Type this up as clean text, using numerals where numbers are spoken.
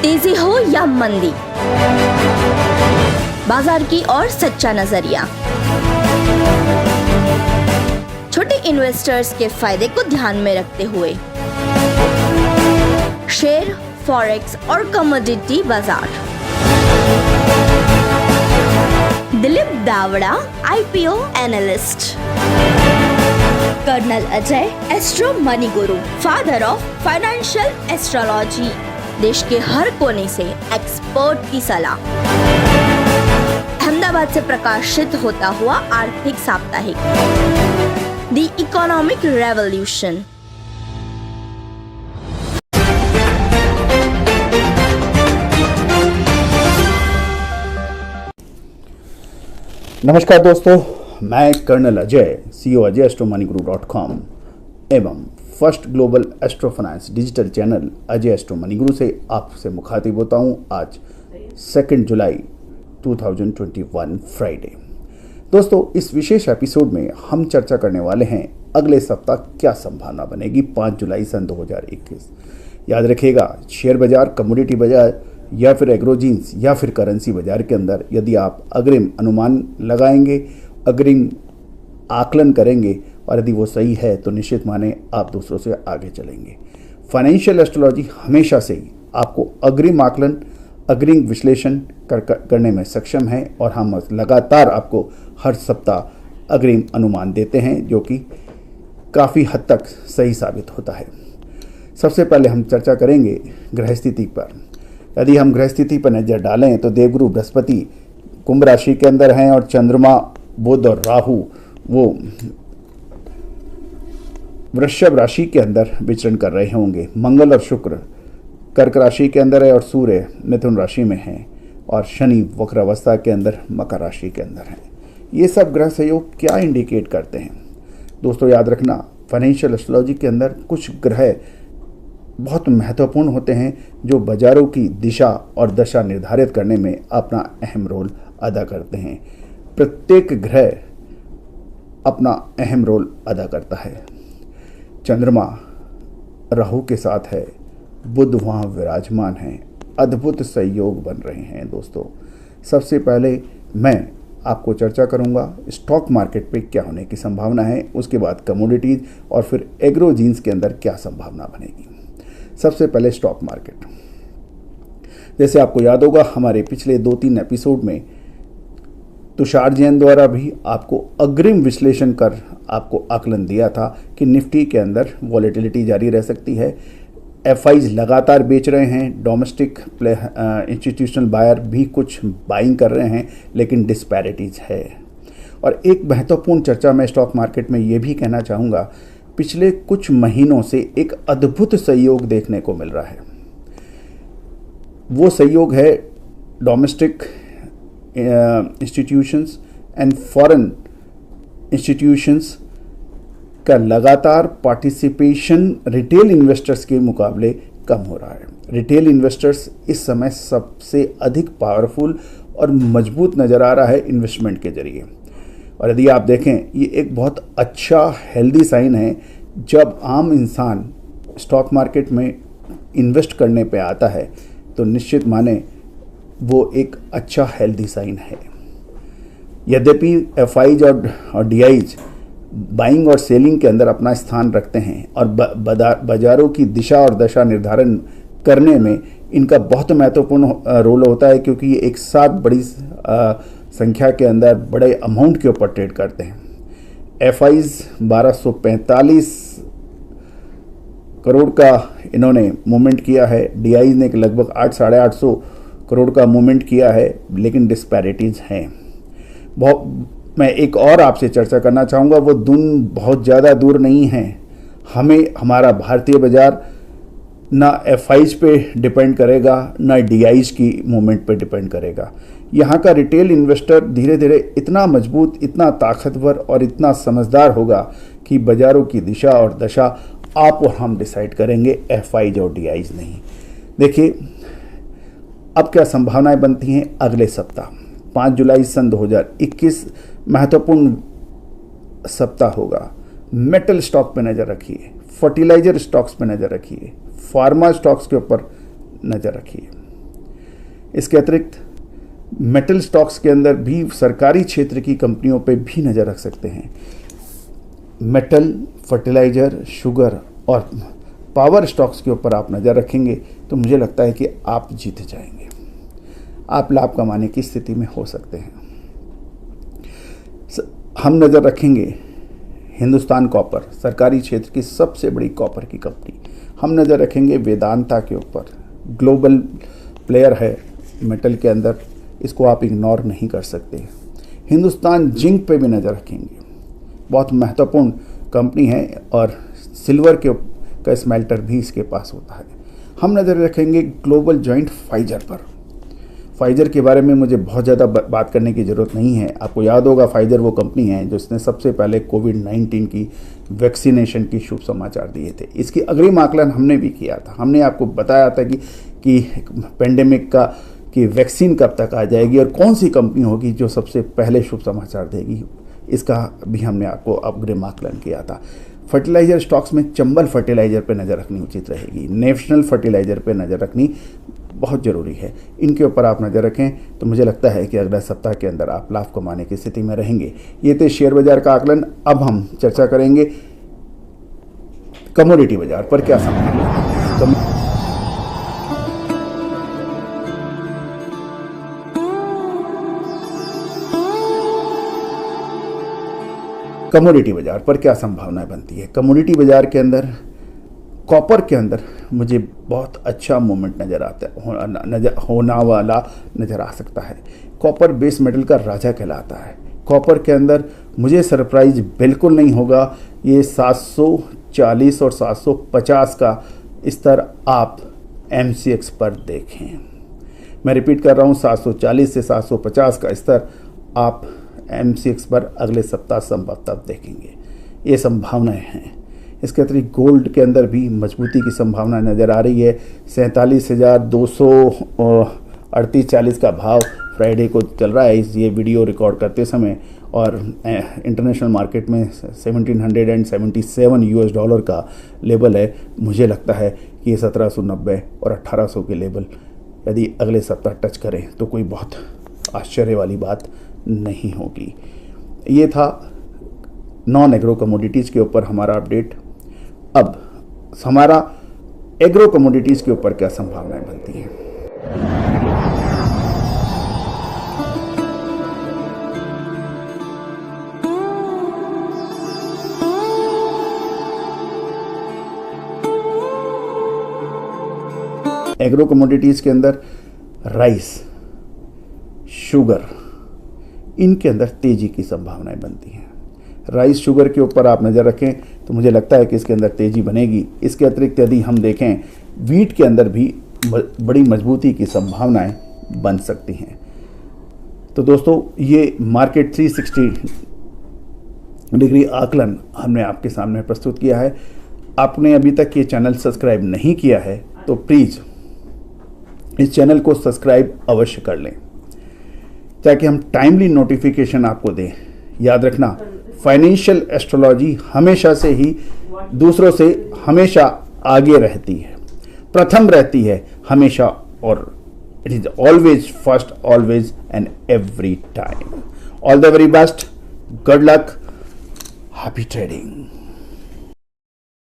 तेजी हो या मंदी, बाजार की और सच्चा नजरिया। छोटे इन्वेस्टर्स के फायदे को ध्यान में रखते हुए शेयर, फॉरेक्स और कमोडिटी बाजार। Dilip Dawda, IPO analyst. Colonel Ajay, astro money guru, father of financial astrology. देश के हर कोने से एक्सपर्ट की सलाह। अहमदाबाद से प्रकाशित होता हुआ आर्थिक साप्ताहिक द इकोनॉमिक रेवोल्यूशन। नमस्कार दोस्तों, मैं कर्नल अजय, CEO अजय एस्ट्रोमनीगुरु.com एवं first global astro finance digital channel Ajay astro money गुरु से आपसे मुखातिब होता हूं। आज 2 जुलाई 2021 फ्राइडे। दोस्तों, इस विशेष एपिसोड में हम चर्चा करने वाले हैं अगले सप्ताह क्या संभावना बनेगी 5 जुलाई सन 2021। याद रखिएगा, शेयर बाजार, कमोडिटी बाजार या फिर एग्रोजीन्स या फिर करेंसी बाजार के अंदर यदि आप अग्रिम अनुमान लगाएंगे, अग्रिम आकलन करेंगे और यदि वो सही है तो निश्चित माने आप दूसरों से आगे चलेंगे। फाइनेंशियल एस्ट्रोलॉजी हमेशा से ही आपको अग्रिम आकलन, अग्रिम विश्लेषण करने में सक्षम है और हम लगातार आपको हर सप्ताह अग्रिम अनुमान देते हैं जो कि काफ़ी हद तक सही साबित होता है। सबसे पहले हम चर्चा करेंगे ग्रह स्थिति पर। यदि हम ग्रह स्थिति पर नज़र डालें तो देवगुरु बृहस्पति कुंभ राशि के अंदर हैं और चंद्रमा, बुध और राहु वो वृषभ राशि के अंदर विचरण कर रहे होंगे। मंगल और शुक्र कर्क राशि के अंदर है और सूर्य मिथुन राशि में है और शनि वक्र अवस्था के अंदर मकर राशि के अंदर है। ये सब ग्रह सहयोग क्या इंडिकेट करते हैं? दोस्तों याद रखना, फाइनेंशियल एस्ट्रोलॉजी के अंदर कुछ ग्रह बहुत महत्वपूर्ण होते हैं जो बाजारों की दिशा और दशा निर्धारित करने में अपना अहम रोल अदा करते हैं। प्रत्येक ग्रह अपना अहम रोल अदा करता है। चंद्रमा राहु के साथ है, बुध वहाँ विराजमान है, अद्भुत सहयोग बन रहे हैं। दोस्तों, सबसे पहले मैं आपको चर्चा करूंगा स्टॉक मार्केट पे क्या होने की संभावना है, उसके बाद कमोडिटीज और फिर एग्रोजीन्स के अंदर क्या संभावना बनेगी। सबसे पहले स्टॉक मार्केट। जैसे आपको याद होगा, हमारे पिछले 2-3 एपिसोड में तुषार जैन द्वारा भी आपको अग्रिम विश्लेषण कर आपको आकलन दिया था कि निफ्टी के अंदर वॉलेटिलिटी जारी रह सकती है। एफआईज लगातार बेच रहे हैं, डोमेस्टिक इंस्टीट्यूशनल बायर भी कुछ बाइंग कर रहे हैं, लेकिन डिस्पैरिटीज है। और एक महत्वपूर्ण चर्चा मैं स्टॉक मार्केट में ये भी कहना चाहूँगा, पिछले कुछ महीनों से एक अद्भुत सहयोग देखने को मिल रहा है। वो सहयोग है domestic institutions and foreign institutions का लगातार पार्टिसिपेशन रिटेल इन्वेस्टर्स के मुकाबले कम हो रहा है। रिटेल इन्वेस्टर्स इस समय सबसे अधिक पावरफुल और मजबूत नज़र आ रहा है इन्वेस्टमेंट के जरिए। और यदि आप देखें, ये एक बहुत अच्छा हेल्दी साइन है जब आम इंसान स्टॉक मार्केट में इन्वेस्ट करने पे आता है तो निश्चित माने वो एक अच्छा हेल्दी साइन है। यद्यपि एफआईज और डीआईज बाइंग और सेलिंग के अंदर अपना स्थान रखते हैं और बाजारों की दिशा और दशा निर्धारण करने में इनका बहुत महत्वपूर्ण रोल होता है, क्योंकि ये एक साथ बड़ी संख्या के अंदर बड़े अमाउंट के ऊपर ट्रेड करते हैं। एफआईज 1245 करोड़ का इन्होंने मूवमेंट किया है, डीआईज ने लगभग 800-850 करोड़ का मूवमेंट किया है, लेकिन डिस्पैरिटीज हैं। मैं एक और आपसे चर्चा करना चाहूँगा, वो दिन बहुत ज़्यादा दूर नहीं है। हमारा भारतीय बाजार ना एफआईज पे डिपेंड करेगा, ना डीआईज की मूवमेंट पे डिपेंड करेगा। यहाँ का रिटेल इन्वेस्टर धीरे धीरे इतना मजबूत, इतना ताकतवर और इतना समझदार होगा कि बाजारों की दिशा और दशा आप और हम डिसाइड करेंगे, एफआईज और डीआईज नहीं। देखिए, अब क्या संभावनाएं बनती हैं अगले सप्ताह। 5 जुलाई सन 2021 महत्वपूर्ण सप्ताह होगा। मेटल स्टॉक पे नज़र रखिए, फर्टिलाइजर स्टॉक्स पे नज़र रखिए, फार्मा स्टॉक्स के ऊपर नज़र रखिए। इसके अतिरिक्त मेटल स्टॉक्स के अंदर भी सरकारी क्षेत्र की कंपनियों पे भी नज़र रख सकते हैं। मेटल, फर्टिलाइज़र, शुगर और पावर स्टॉक्स के ऊपर आप नज़र रखेंगे तो मुझे लगता है कि आप जीत जाएंगे, आप लाभ कमाने की स्थिति में हो सकते हैं। हम नज़र रखेंगे हिंदुस्तान कॉपर, सरकारी क्षेत्र की सबसे बड़ी कॉपर की कंपनी। हम नज़र रखेंगे वेदांता के ऊपर, ग्लोबल प्लेयर है मेटल के अंदर, इसको आप इग्नोर नहीं कर सकते। हिंदुस्तान जिंक पे भी नज़र रखेंगे, बहुत महत्वपूर्ण कंपनी है और सिल्वर का स्मेल्टर भी इसके पास होता है। हम नज़र रखेंगे ग्लोबल जॉइंट फाइजर पर। फाइजर के बारे में मुझे बहुत ज़्यादा बात करने की ज़रूरत नहीं है। आपको याद होगा फाइजर वो कंपनी है जिसने सबसे पहले कोविड-19 की वैक्सीनेशन की शुभ समाचार दिए थे। इसकी अग्रिम आकलन हमने भी किया था। हमने आपको बताया था कि पेंडेमिक की वैक्सीन कब तक आ जाएगी और कौन सी कंपनी होगी जो सबसे पहले शुभ समाचार देगी। इसका भी हमने आपको अग्रिम आकलन किया था। फर्टिलाइज़र स्टॉक्स में चंबल फर्टिलाइज़र पे नज़र रखनी उचित रहेगी, नेशनल फर्टिलाइज़र पे नज़र रखनी बहुत ज़रूरी है। इनके ऊपर आप नज़र रखें तो मुझे लगता है कि अगले सप्ताह के अंदर आप लाभ कमाने की स्थिति में रहेंगे। ये थे शेयर बाजार का आकलन। अब हम चर्चा करेंगे कमोडिटी बाजार पर क्या संभावना है। कमोडिटी बाजार पर क्या संभावनाएं बनती है। कमोडिटी बाजार के अंदर कॉपर के अंदर मुझे बहुत अच्छा मूवमेंट नज़र आ सकता है। कॉपर बेस मेटल का राजा कहलाता है। कॉपर के अंदर मुझे सरप्राइज बिल्कुल नहीं होगा ये 740 और 750 का स्तर आप MCX पर देखें। मैं रिपीट कर रहा हूँ, 740 से 750 का स्तर आप MCX पर अगले सप्ताह संभवतः देखेंगे। ये संभावनाएं हैं। इसके अतिरिक्त गोल्ड के अंदर भी मजबूती की संभावना नज़र आ रही है। 47,238-40 का भाव फ्राइडे को चल रहा है ये वीडियो रिकॉर्ड करते समय, और इंटरनेशनल मार्केट में 1777 US डॉलर का लेवल है। मुझे लगता है कि ये 1790 और 1800 के लेवल यदि अगले सप्ताह टच करें तो कोई बहुत आश्चर्य वाली बात नहीं होगी। ये था नॉन एग्रो कमोडिटीज़ के ऊपर हमारा अपडेट। अब हमारा एग्रो कमोडिटीज़ के ऊपर क्या संभावनाएं बनती हैं। एग्रो कमोडिटीज़ के अंदर राइस, शुगर, इनके अंदर तेज़ी की संभावनाएं बनती हैं। राइस शुगर के ऊपर आप नज़र रखें तो मुझे लगता है कि इसके अंदर तेज़ी बनेगी। इसके अतिरिक्त यदि हम देखें वीट के अंदर भी बड़ी मजबूती की संभावनाएं बन सकती हैं। तो दोस्तों, ये मार्केट 360 डिग्री आकलन हमने आपके सामने प्रस्तुत किया है। आपने अभी तक ये चैनल सब्सक्राइब नहीं किया है तो प्लीज़ इस चैनल को सब्सक्राइब अवश्य कर लें ताकि हम टाइमली नोटिफिकेशन आपको दें। याद रखना, फाइनेंशियल एस्ट्रोलॉजी हमेशा से ही दूसरों से हमेशा आगे रहती है, प्रथम रहती है हमेशा, और it is always first, always and every time. All the very best, good luck, happy trading.